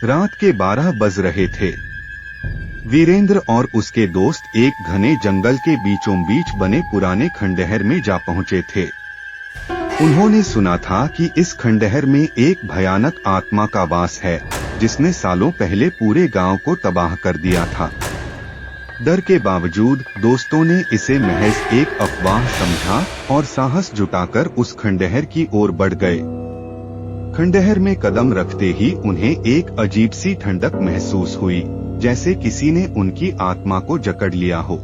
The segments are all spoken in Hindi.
रात के 12 बज रहे थे। वीरेंद्र और उसके दोस्त एक घने जंगल के बीचों बीच बने पुराने खंडहर में जा पहुंचे थे। उन्होंने सुना था कि इस खंडहर में एक भयानक आत्मा का वास है, जिसने सालों पहले पूरे गांव को तबाह कर दिया था। डर के बावजूद दोस्तों ने इसे महज एक अफवाह समझा और साहस जुटाकर उस खंडहर की ओर बढ़ गए। खंडहर में कदम रखते ही उन्हें एक अजीब सी ठंडक महसूस हुई, जैसे किसी ने उनकी आत्मा को जकड़ लिया हो।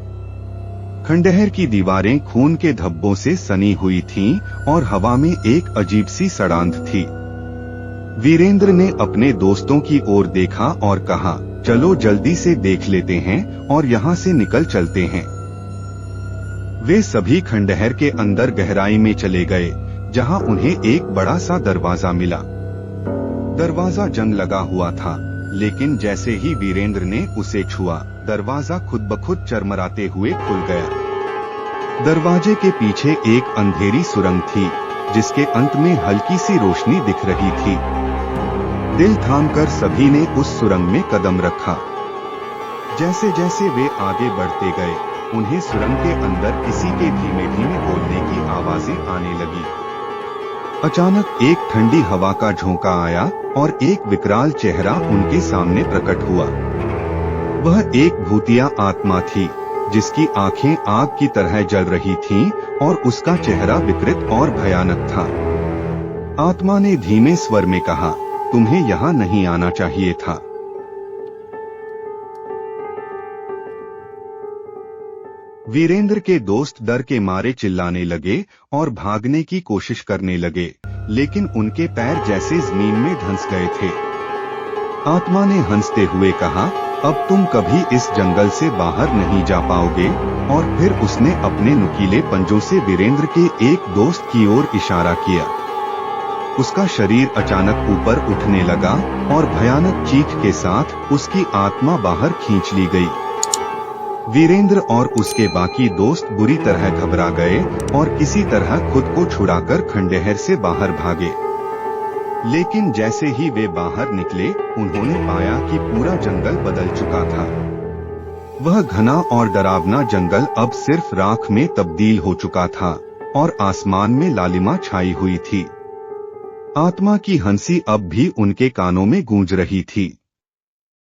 खंडहर की दीवारें खून के धब्बों से सनी हुई थीं और हवा में एक अजीब सी सड़ांध थी। वीरेंद्र ने अपने दोस्तों की ओर देखा और कहा, चलो जल्दी से देख लेते हैं और यहाँ से निकल चलते हैं। वे सभी खंडहर के अंदर गहराई में चले गए, जहाँ उन्हें एक बड़ा सा दरवाजा मिला। दरवाजा जंग लगा हुआ था, लेकिन जैसे ही वीरेंद्र ने उसे छुआ, दरवाजा खुद ब खुद चरमराते हुए खुल गया। दरवाजे के पीछे एक अंधेरी सुरंग थी, जिसके अंत में हल्की सी रोशनी दिख रही थी। दिल थामकर सभी ने उस सुरंग में कदम रखा। जैसे जैसे वे आगे बढ़ते गए, उन्हें सुरंग के अंदर किसी के धीमे धीमे बोलने की आवाजें आने लगी। अचानक एक ठंडी हवा का झोंका आया और एक विकराल चेहरा उनके सामने प्रकट हुआ। वह एक भूतिया आत्मा थी, जिसकी आंखें आग की तरह जल रही थीं और उसका चेहरा विकृत और भयानक था। आत्मा ने धीमे स्वर में कहा, तुम्हें यहाँ नहीं आना चाहिए था। वीरेंद्र के दोस्त डर के मारे चिल्लाने लगे और भागने की कोशिश करने लगे, लेकिन उनके पैर जैसे जमीन में धंस गए थे। आत्मा ने हंसते हुए कहा, अब तुम कभी इस जंगल से बाहर नहीं जा पाओगे। और फिर उसने अपने नुकीले पंजों से वीरेंद्र के एक दोस्त की ओर इशारा किया। उसका शरीर अचानक ऊपर उठने लगा और भयानक चीख के साथ उसकी आत्मा बाहर खींच ली गई। वीरेंद्र और उसके बाकी दोस्त बुरी तरह घबरा गए और किसी तरह खुद को छुड़ाकर खंडहर से बाहर भागे। लेकिन जैसे ही वे बाहर निकले, उन्होंने पाया कि पूरा जंगल बदल चुका था। वह घना और डरावना जंगल अब सिर्फ राख में तब्दील हो चुका था और आसमान में लालिमा छाई हुई थी। आत्मा की हंसी अब भी उनके कानों में गूंज रही थी।